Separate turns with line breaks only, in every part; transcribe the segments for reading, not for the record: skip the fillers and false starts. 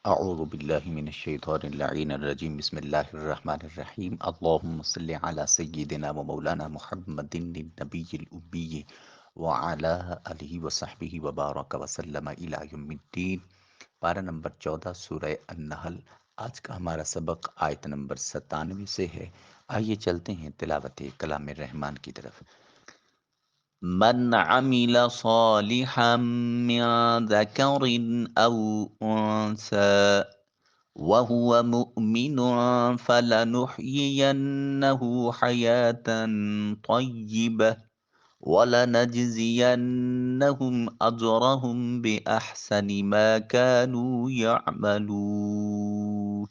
اعوذ باللہ من الشیطان اللعین الرجیم بسم اللہ الرحمن الرحیم اللہم صلی علی سیدنا و مولانا محمد النبی الأمی وعلی آلہ وصحبہ وبارک وسلم الی یوم الدین۔ پارہ نمبر 14 سورہ النحل۔ آج کا ہمارا سبق آیت نمبر 97 سے ہے۔ آئیے چلتے ہیں تلاوت کلام الرحمن کی طرف۔ من عمل صالحا من ذكر أو أنثى وهو مؤمن فلنحيينه حياة طيبة ولنجزينهم أجرهم بأحسن ما كانوا يعملون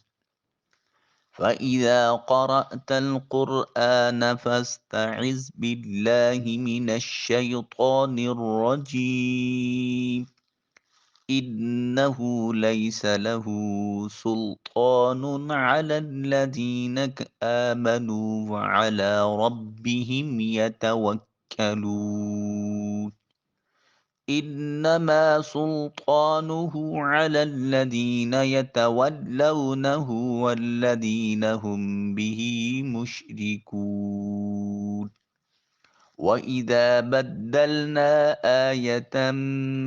فإذا قرأت القرآن فاستعذ بالله من الشيطان الرجيم إنه ليس له سلطان على الذين آمنوا وعلى ربهم يتوكلون إنما سلطانه على الذين يتولونه والذين هم به مشركون وَإِذَا بَدَّلْنَا آيَةً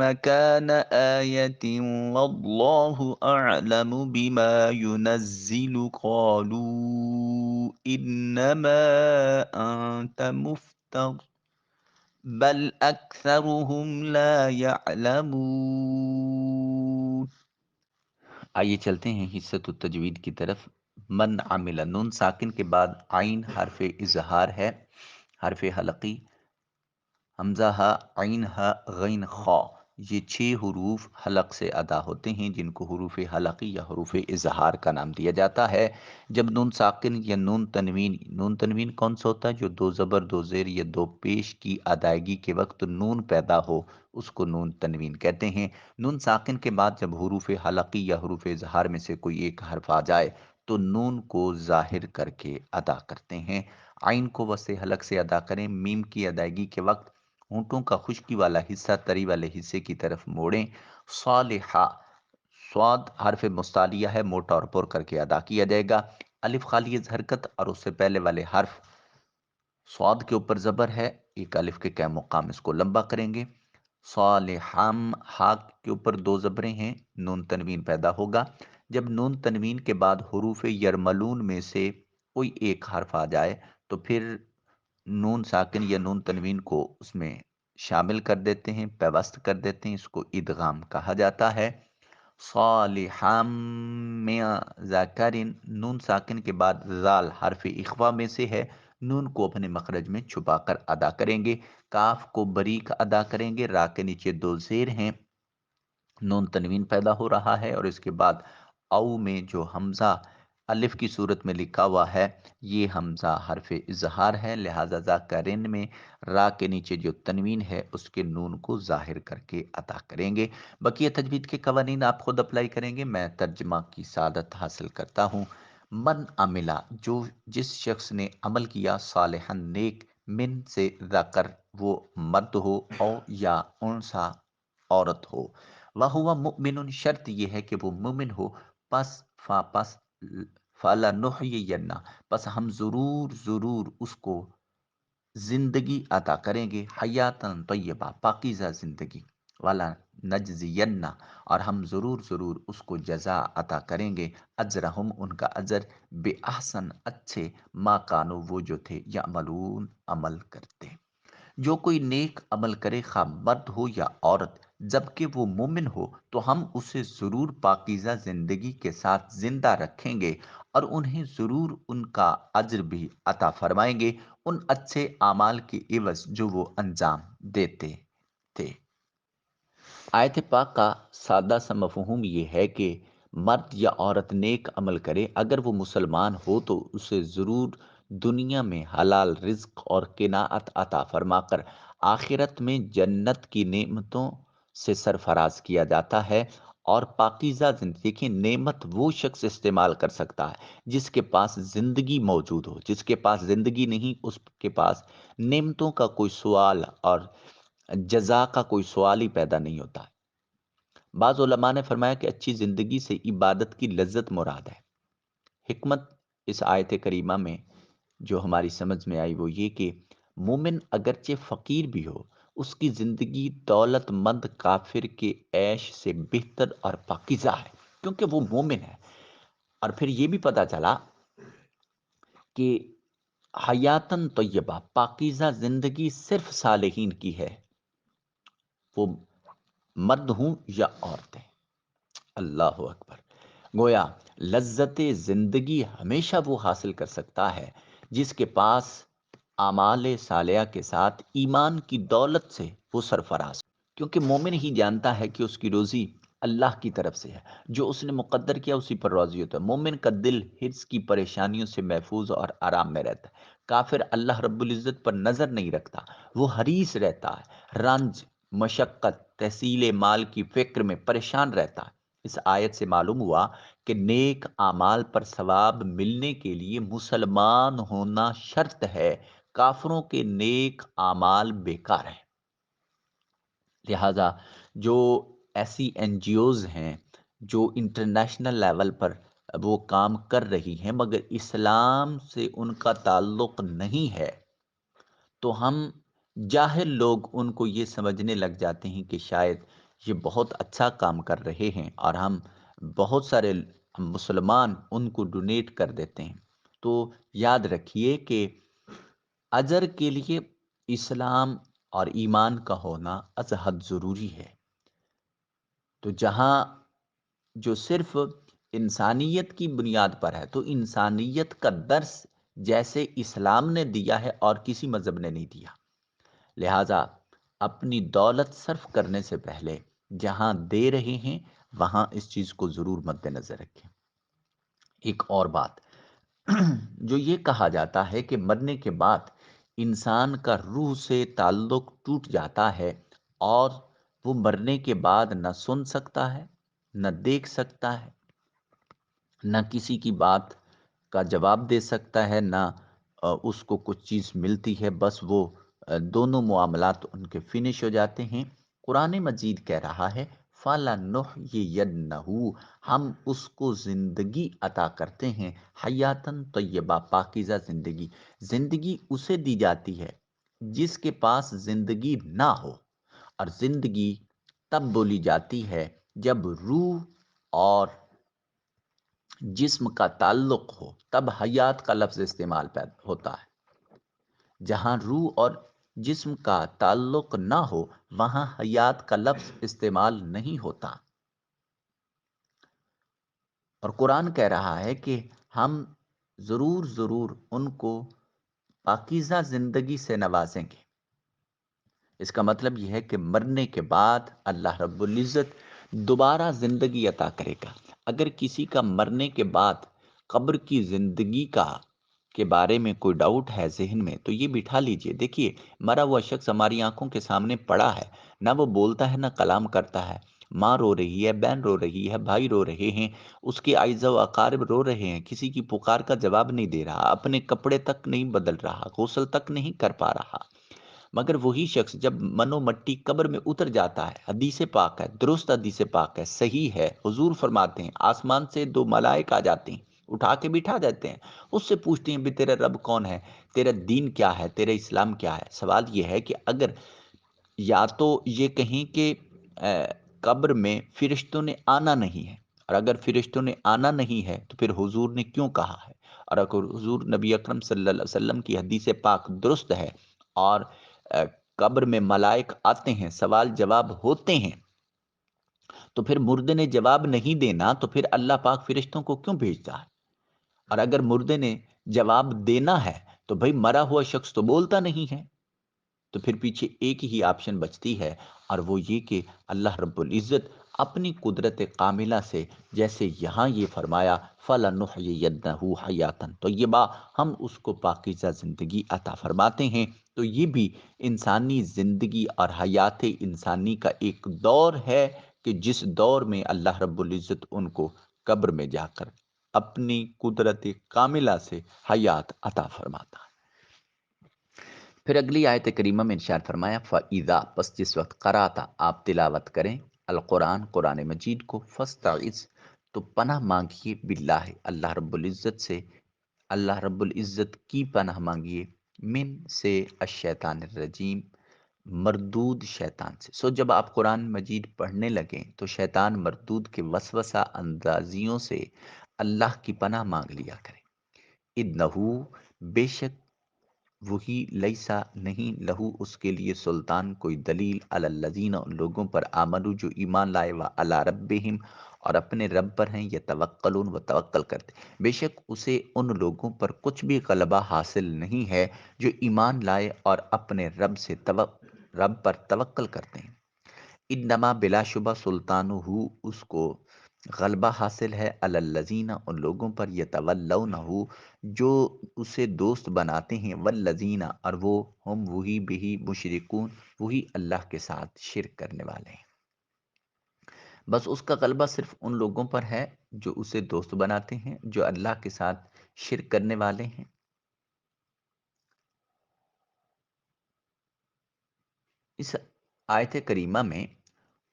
مَكَانَ آيَةٍ وَاللَّهُ أَعْلَمُ بِمَا يُنَزِّلُ قَالُوا إِنَّمَا أَنْتَ مُفْتَرٍ بل اکثرهم لا يعلمون۔ آئیے چلتے ہیں حصۃ التجوید کی طرف۔ من عمل، نون ساکن کے بعد عین حرف اظہار ہے، حرف حلقی، حمزہ ہا، عین ہا، غین خا، یہ 6 حروف حلق سے ادا ہوتے ہیں جن کو حروف حلقی یا حروف اظہار کا نام دیا جاتا ہے۔ جب نون ساکن یا نون تنوین، نون تنوین کون سا ہوتا ہے؟ جو 2 زبر 2 زیر یا 2 پیش کی ادائیگی کے وقت نون پیدا ہو، اس کو نون تنوین کہتے ہیں۔ نون ساکن کے بعد جب حروف حلقی یا حروف اظہار میں سے کوئی ایک حرف آ جائے تو نون کو ظاہر کر کے ادا کرتے ہیں۔ عین کو وسط حلق سے ادا کریں، میم کی ادائیگی کے وقت ہونٹوں کا خشکی والا حصہ تری والے حصے کی طرف موڑیں۔ صالحہ، صاد حرف مستعلیہ ہے، موٹا اور پر کر کے ادا کیا جائے گا۔ الف خالی حرکت اور اس سے پہلے والے حرف صاد کے اوپر زبر ہے، ایک الف کے قائم مقام اس کو لمبا کریں گے۔ صالحم، ہا کے اوپر 2 زبریں ہیں، نون تنوین پیدا ہوگا۔ جب نون تنوین کے بعد حروف یرملون میں سے کوئی ایک حرف آ جائے تو پھر نون ساکن یا نون تنوین کو اس میں شامل کر دیتے ہیں، پیوست کر دیتے ہیں، اس کو ادغام کہا جاتا ہے۔ صالحا من ذکر، نون ساکن کے بعد ذال حرف اخفا میں سے ہے، نون کو اپنے مخرج میں چھپا کر ادا کریں گے۔ کاف کو باریک ادا کریں گے، را کے نیچے 2 زیر ہیں، نون تنوین پیدا ہو رہا ہے اور اس کے بعد او میں جو حمزہ الف کی صورت میں لکھا ہوا ہے یہ حمزہ حرف اظہار ہے، لہٰذا ذاکرین میں را کے نیچے جو تنوین ہے اس کے نون کو ظاہر کر کے ادا کریں گے۔ بقیہ تجوید کے قوانین آپ خود اپلائی کریں گے، میں ترجمہ کی سعادت حاصل کرتا ہوں۔ من عملہ، جو جس شخص نے عمل کیا، صالحا نیک، من سے ذکر وہ مرد ہو، او یا انسا عورت ہو، وَهُوَ مُؤْمِنٌ شرط یہ ہے کہ وہ مومن ہو، پس فَلَنُحْيِيَنَّ، پس ہم ضرور ضرور اس کو زندگی عطا کریں گے، حیاتاً طیبہ پاکیزہ زندگی، والا نجزینہ، اور ہم ضرور ضرور اس کو جزا عطا کریں گے، اجرہم ان کا اجر، بے احسن اچھے، ما کانو وہ جو تھے، یعملون عمل کرتے۔ جو کوئی نیک عمل کرے خواہ مرد ہو یا عورت، جبکہ وہ مومن ہو تو ہم اسے ضرور پاکیزہ زندگی کے ساتھ زندہ رکھیں گے اور انہیں ضرور ان کا اجر بھی عطا فرمائیں گے، ان اچھے اعمال کے عوض جو وہ انجام دیتے تھے۔ آیت پاک کا سادہ سا مفہوم یہ ہے کہ مرد یا عورت نیک عمل کرے، اگر وہ مسلمان ہو تو اسے ضرور دنیا میں حلال رزق اور قناعت عطا فرما کر آخرت میں جنت کی نعمتوں سے سرفراز کیا جاتا ہے، اور پاکیزہ زندگی، دیکھیں نعمت وہ شخص استعمال کر سکتا ہے جس کے پاس زندگی موجود ہو، جس کے پاس زندگی نہیں اس کے پاس نعمتوں کا کوئی سوال اور جزا کا کوئی سوال ہی پیدا نہیں ہوتا۔ بعض علماء نے فرمایا کہ اچھی زندگی سے عبادت کی لذت مراد ہے۔ حکمت اس آیت کریمہ میں جو ہماری سمجھ میں آئی وہ یہ کہ مومن اگرچہ فقیر بھی ہو، اس کی زندگی دولت مند کافر کے عیش سے بہتر اور پاکیزہ ہے، کیونکہ وہ مومن ہے۔ اور پھر یہ بھی پتا چلا کہ حیاتن طیبہ، پاکیزہ زندگی صرف صالحین کی ہے، وہ مرد ہوں یا عورتیں۔ اللہ اکبر! گویا لذت زندگی ہمیشہ وہ حاصل کر سکتا ہے جس کے پاس اعمال صالحہ کے ساتھ ایمان کی دولت سے وہ سرفراز، کیونکہ مومن ہی جانتا ہے کہ اس کی روزی اللہ کی طرف سے ہے، جو اس نے مقدر کیا اسی پر راضی ہوتا ہے۔ مومن کا دل حرص کی پریشانیوں سے محفوظ اور آرام میں رہتا ہے۔ کافر اللہ رب العزت پر نظر نہیں رکھتا، وہ حریص رہتا ہے، رنج، مشقت، تحصیل مال کی فکر میں پریشان رہتا ہے۔ اس آیت سے معلوم ہوا کہ نیک اعمال پر ثواب ملنے کے لیے مسلمان ہونا شرط ہے، کافروں کے نیک اعمال بیکار ہیں۔ لہذا جو ایسی این جی اوز ہیں جو انٹرنیشنل لیول پر وہ کام کر رہی ہیں مگر اسلام سے ان کا تعلق نہیں ہے، تو ہم جاہل لوگ ان کو یہ سمجھنے لگ جاتے ہیں کہ شاید یہ بہت اچھا کام کر رہے ہیں، اور ہم بہت سارے مسلمان ان کو ڈونیٹ کر دیتے ہیں۔ تو یاد رکھیے کہ اجر کے لیے اسلام اور ایمان کا ہونا از حد ضروری ہے۔ تو جہاں جو صرف انسانیت کی بنیاد پر ہے، تو انسانیت کا درس جیسے اسلام نے دیا ہے اور کسی مذہب نے نہیں دیا، لہٰذا اپنی دولت صرف کرنے سے پہلے جہاں دے رہے ہیں وہاں اس چیز کو ضرور مد نظر رکھیں۔ ایک اور بات جو یہ کہا جاتا ہے کہ مرنے کے بعد انسان کا روح سے تعلق ٹوٹ جاتا ہے اور وہ مرنے کے بعد نہ سن سکتا ہے، نہ دیکھ سکتا ہے، نہ کسی کی بات کا جواب دے سکتا ہے، نہ اس کو کچھ چیز ملتی ہے، بس وہ دونوں معاملات ان کے فنش ہو جاتے ہیں۔ قرآن مجید کہہ رہا ہے فَلَنُحْيِيَنَّهُ، ہم اس کو زندگی عطا کرتے ہیں، حیاتن طیبہ، پاکیزہ زندگی۔ زندگی اسے دی جاتی ہے جس کے پاس زندگی نہ ہو، اور زندگی تب بولی جاتی ہے جب روح اور جسم کا تعلق ہو، تب حیات کا لفظ استعمال ہوتا ہے۔ جہاں روح اور جسم کا تعلق نہ ہو وہاں حیات کا لفظ استعمال نہیں ہوتا۔ اور قرآن کہہ رہا ہے کہ ہم ضرور ضرور ان کو پاکیزہ زندگی سے نوازیں گے۔ اس کا مطلب یہ ہے کہ مرنے کے بعد اللہ رب العزت دوبارہ زندگی عطا کرے گا۔ اگر کسی کا مرنے کے بعد قبر کی زندگی کے بارے میں کوئی ڈاؤٹ ہے ذہن میں تو یہ بٹھا لیجئے۔ دیکھیے، مرا ہوا شخص ہماری آنکھوں کے سامنے پڑا ہے، نہ وہ بولتا ہے نہ کلام کرتا ہے، ماں رو رہی ہے، بہن رو رہی ہے، بھائی رو رہے ہیں، اس کے اعزاء و اقارب رو رہے ہیں، کسی کی پکار کا جواب نہیں دے رہا، اپنے کپڑے تک نہیں بدل رہا، غسل تک نہیں کر پا رہا، مگر وہی شخص جب منو مٹی قبر میں اتر جاتا ہے، حدیث پاک ہے، درست حدیث پاک ہے، صحیح ہے، حضور فرماتے ہیں آسمان سے دو ملائک آ جاتے ہیں، اٹھا کے بٹھا دیتے ہیں، اس سے پوچھتے ہیں بھی تیرا رب کون ہے، تیرا دین کیا ہے، تیرا اسلام کیا ہے۔ سوال یہ ہے کہ اگر یا تو یہ کہیں کہ قبر میں فرشتوں نے آنا نہیں ہے، اور اگر فرشتوں نے آنا نہیں ہے تو پھر حضور نے کیوں کہا ہے، اور اگر حضور نبی اکرم صلی اللہ علیہ وسلم کی حدیث پاک درست ہے اور قبر میں ملائک آتے ہیں، سوال جواب ہوتے ہیں، تو پھر مردے نے جواب نہیں دینا تو پھر اللہ پاک فرشتوں کو کیوں بھیجتا ہے؟ اور اگر مردے نے جواب دینا ہے تو بھئی مرا ہوا شخص تو بولتا نہیں ہے، تو پھر پیچھے ایک ہی آپشن بچتی ہے، اور وہ یہ کہ اللہ رب العزت اپنی قدرت کاملہ سے جیسے یہاں یہ فرمایا فَلَنُحْيِيَنَّهُ حَيَاتًا طَيِّبَةً، ہم اس کو پاکیزہ زندگی عطا فرماتے ہیں۔ تو یہ بھی انسانی زندگی اور حیات انسانی کا ایک دور ہے کہ جس دور میں اللہ رب العزت ان کو قبر میں جا کر اپنی قدرت کاملہ سے حیات عطا فرماتا ہے۔ پھر اگلی آیت کریمہ میں ارشاد فرمایا فَإِذَا، پس جس وقت قرأت آپ تلاوت کریں، القرآن قرآن مجید کو فاستعذ تو پناہ مانگیے باللہ اللہ رب العزت سے، اللہ رب العزت کی پناہ مانگیے، من سے الشیطان الرجیم مردود شیطان سے۔ جب آپ قرآن مجید پڑھنے لگیں تو شیطان مردود کے وسوسہ اندازیوں سے اللہ کی پناہ مانگ لیا کریں۔ انہو بے شک وہی لیسا نہیں لہو اس کے لیے سلطان کوئی دلیل علی الذین ان لوگوں پر آمنو جو ایمان لائے و علی ربہم اور اپنے رب پر ہیں یتوکلون و توکل کرتے، بے شک اسے ان لوگوں پر کچھ بھی غلبہ حاصل نہیں ہے جو ایمان لائے اور اپنے رب پر توکل کرتے ہیں۔ انما بلا شبہ سلطان ہو اس کو غلبہ حاصل ہے علی الذین ان لوگوں پر یتولونہ جو اسے دوست بناتے ہیں، والذین اور وہ ہم وہی بہی مشرکون وہی اللہ کے ساتھ شرک کرنے والے ہیں۔ بس اس کا غلبہ صرف ان لوگوں پر ہے جو اسے دوست بناتے ہیں، جو اللہ کے ساتھ شرک کرنے والے ہیں۔ اس آیت کریمہ میں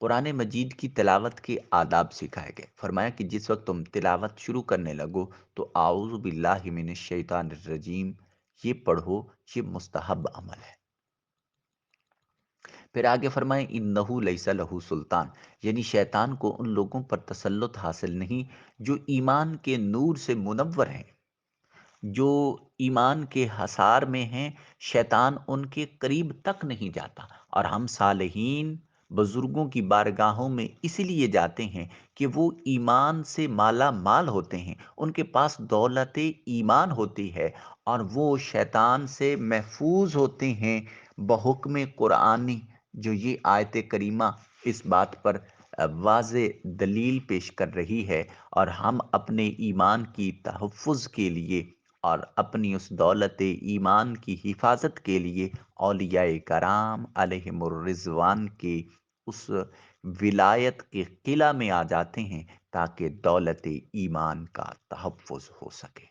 قرآن مجید کی تلاوت کے آداب سکھائے گئے۔ فرمایا کہ جس وقت تم تلاوت شروع کرنے لگو تو اعوذ باللہ من الشیطان الرجیم یہ پڑھو، یہ مستحب عمل ہے۔ پھر آگے فرمائیں انہو لیس لہ سلطان، یعنی شیطان کو ان لوگوں پر تسلط حاصل نہیں جو ایمان کے نور سے منور ہیں، جو ایمان کے حصار میں ہیں، شیطان ان کے قریب تک نہیں جاتا۔ اور ہم صالحین بزرگوں کی بارگاہوں میں اس لیے جاتے ہیں کہ وہ ایمان سے مالا مال ہوتے ہیں، ان کے پاس دولت ایمان ہوتی ہے اور وہ شیطان سے محفوظ ہوتے ہیں بحکم قرآنی۔ جو یہ آیت کریمہ اس بات پر واضح دلیل پیش کر رہی ہے، اور ہم اپنے ایمان کی تحفظ کے لیے اور اپنی اس دولت ایمان کی حفاظت کے لیے اولیاء کرام علیہم الرضوان کے اس ولایت کے قلعہ میں آ جاتے ہیں تاکہ دولت ایمان کا تحفظ ہو سکے۔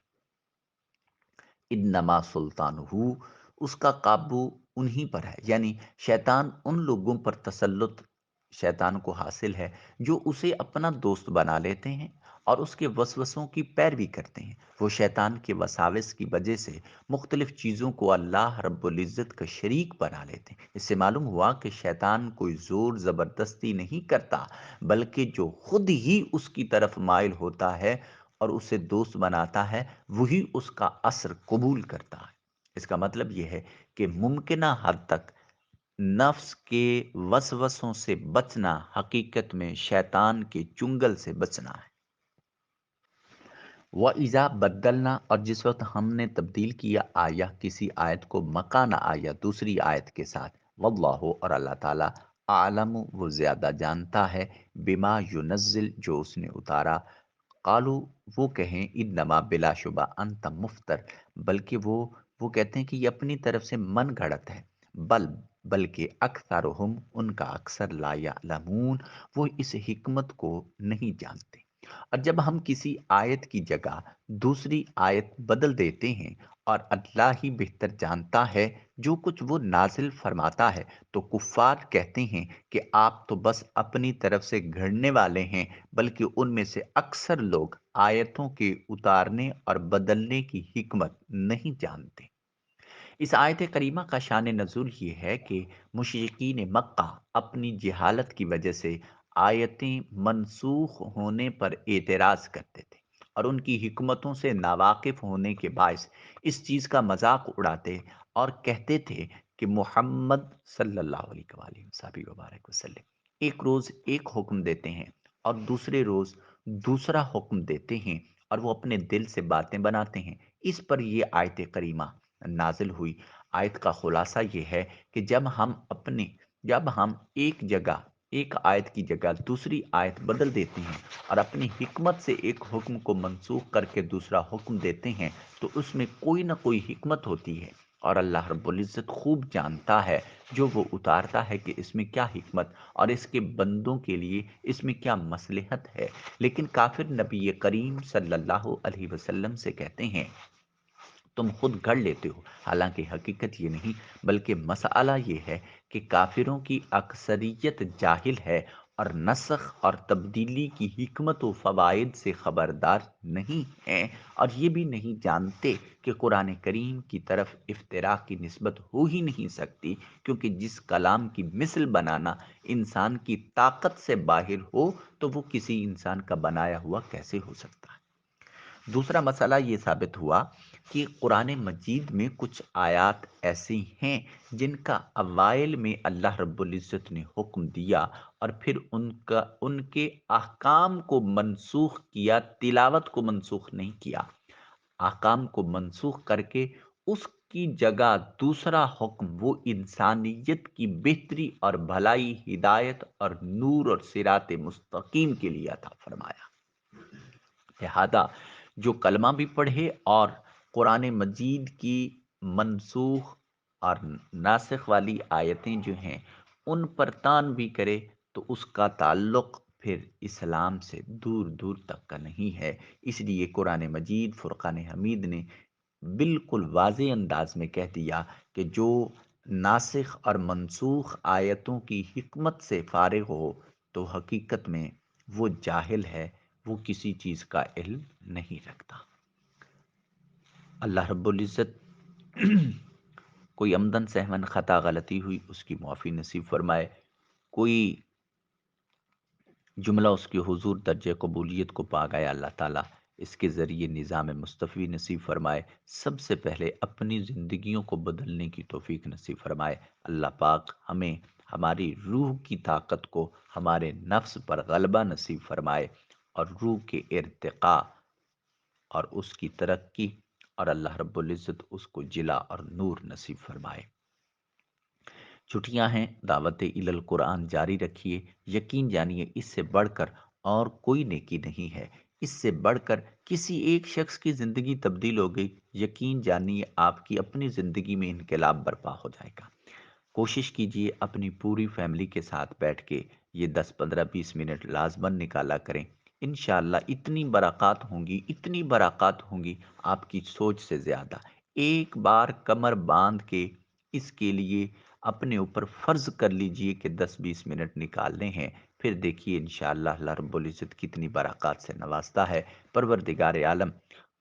انما سلطان ہو اس کا قابو انہی پر ہے، یعنی شیطان ان لوگوں پر تسلط شیطان کو حاصل ہے جو اسے اپنا دوست بنا لیتے ہیں اور اس کے وسوسوں کی پیروی کرتے ہیں۔ وہ شیطان کے وساوس کی وجہ سے مختلف چیزوں کو اللہ رب العزت کا شریک بنا لیتے ہیں۔ اس سے معلوم ہوا کہ شیطان کوئی زور زبردستی نہیں کرتا، بلکہ جو خود ہی اس کی طرف مائل ہوتا ہے اور اسے دوست بناتا ہے وہی اس کا اثر قبول کرتا ہے۔ اس کا مطلب یہ ہے کہ ممکنہ حد تک نفس کے وسوسوں سے بچنا حقیقت میں شیطان کے چنگل سے بچنا ہے۔ وَإِذَا بدلنا اور جس وقت ہم نے تبدیل کیا آیا کسی آیت کو مکان آیا دوسری آیت کے ساتھ، واللہ اور اللہ تعالیٰ عالم وہ زیادہ جانتا ہے بما ینزل جو اس نے اتارا، قالو وہ کہیں انما بلا شبہ انت مفتر، بلکہ وہ کہتے ہیں کہ یہ اپنی طرف سے من گھڑت ہے، بلکہ اکثرہم ان کا اکثر لا یعلمون وہ اس حکمت کو نہیں جانتے۔ اور جب ہم کسی آیت کی جگہ دوسری آیت بدل دیتے ہیں اور اللہ ہی بہتر جانتا ہے جو کچھ وہ نازل فرماتا ہے، تو کفار کہتے ہیں کہ آپ تو بس اپنی طرف سے گھڑنے والے ہیں، بلکہ ان میں سے اکثر لوگ آیتوں کے اتارنے اور بدلنے کی حکمت نہیں جانتے۔ اس آیت کریمہ کا شان نزول یہ ہے کہ مشرکین مکہ اپنی جہالت کی وجہ سے آیتیں منسوخ ہونے پر اعتراض کرتے تھے اور ان کی حکمتوں سے ناواقف ہونے کے باعث اس چیز کا مذاق اڑاتے اور کہتے تھے کہ محمد صلی اللہ علیہ وآلہ وبارک وسلم ایک روز ایک حکم دیتے ہیں اور دوسرے روز دوسرا حکم دیتے ہیں اور وہ اپنے دل سے باتیں بناتے ہیں۔ اس پر یہ آیت کریمہ نازل ہوئی۔ آیت کا خلاصہ یہ ہے کہ جب ہم ایک آیت کی جگہ دوسری آیت بدل دیتے ہیں اور اپنی حکمت سے ایک حکم کو منسوخ کر کے دوسرا حکم دیتے ہیں تو اس میں کوئی نہ کوئی حکمت ہوتی ہے، اور اللہ رب العزت خوب جانتا ہے جو وہ اتارتا ہے کہ اس میں کیا حکمت اور اس کے بندوں کے لیے اس میں کیا مصلحت ہے۔ لیکن کافر نبی کریم صلی اللہ علیہ وسلم سے کہتے ہیں تم خود گھڑ لیتے ہو، حالانکہ حقیقت یہ نہیں بلکہ مسئلہ یہ ہے کہ کافروں کی اکثریت جاہل ہے اور نسخ اور تبدیلی کی حکمت و فوائد سے خبردار نہیں ہیں، اور یہ بھی نہیں جانتے کہ قرآن کریم کی طرف افتراء کی نسبت ہو ہی نہیں سکتی، کیونکہ جس کلام کی مثل بنانا انسان کی طاقت سے باہر ہو تو وہ کسی انسان کا بنایا ہوا کیسے ہو سکتا ہے؟ دوسرا مسئلہ یہ ثابت ہوا کہ قرآن مجید میں کچھ آیات ایسی ہیں جن کا اوائل میں اللہ رب العزت نے حکم دیا اور پھر ان کے احکام کو منسوخ کیا، تلاوت کو منسوخ نہیں کیا، احکام کو منسوخ کر کے اس کی جگہ دوسرا حکم وہ انسانیت کی بہتری اور بھلائی، ہدایت اور نور اور صراط مستقیم کے لیے عطا فرمایا۔ لہذا جو کلمہ بھی پڑھے اور قرآن مجید کی منسوخ اور ناسخ والی آیتیں جو ہیں ان پر تان بھی کرے تو اس کا تعلق پھر اسلام سے دور دور تک کا نہیں ہے۔ اس لیے قرآن مجید فرقان حمید نے بالکل واضح انداز میں کہہ دیا کہ جو ناسخ اور منسوخ آیتوں کی حکمت سے فارغ ہو تو حقیقت میں وہ جاہل ہے، وہ کسی چیز کا علم نہیں رکھتا۔ اللہ رب العزت کوئی عمدن سہون خطا غلطی ہوئی اس کی معافی نصیب فرمائے، کوئی جملہ اس کے حضور درجہ قبولیت کو پا گیا، اللہ تعالیٰ اس کے ذریعے نظام مصطفی نصیب فرمائے، سب سے پہلے اپنی زندگیوں کو بدلنے کی توفیق نصیب فرمائے۔ اللہ پاک ہمیں ہماری روح کی طاقت کو ہمارے نفس پر غلبہ نصیب فرمائے، اور روح کے ارتقاء اور اس کی ترقی، اور اللہ رب العزت اس کو جلا اور نور نصیب فرمائے۔ چھٹیاں ہیں، دعوت القرآن جاری رکھیے، یقین جانیے اس سے بڑھ کر اور کوئی نیکی نہیں ہے، اس سے بڑھ کر کسی ایک شخص کی زندگی تبدیل ہو گئی، یقین جانیے آپ کی اپنی زندگی میں انقلاب برپا ہو جائے گا۔ کوشش کیجئے اپنی پوری فیملی کے ساتھ بیٹھ کے یہ 10 15 20 منٹ لازماً نکالا کریں، انشاءاللہ اتنی برکات ہوں گی، اتنی برکات ہوں گی آپ کی سوچ سے زیادہ۔ ایک بار کمر باندھ کے اس کے لیے اپنے اوپر فرض کر لیجئے کہ 10 20 منٹ نکالنے ہیں، پھر دیکھیے انشاءاللہ اللہ رب العزت کتنی برکات سے نوازتا ہے۔ پروردگار عالم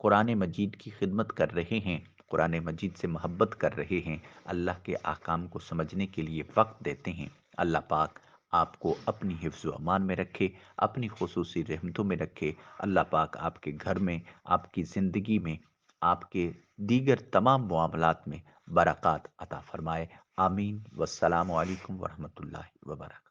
قرآن مجید کی خدمت کر رہے ہیں، قرآن مجید سے محبت کر رہے ہیں، اللہ کے احکام کو سمجھنے کے لیے وقت دیتے ہیں۔ اللہ پاک آپ کو اپنی حفظ و امان میں رکھے، اپنی خصوصی رحمتوں میں رکھے۔ اللہ پاک آپ کے گھر میں، آپ کی زندگی میں، آپ کے دیگر تمام معاملات میں برکات عطا فرمائے۔ آمین، والسلام علیکم ورحمۃ اللہ وبرکاتہ۔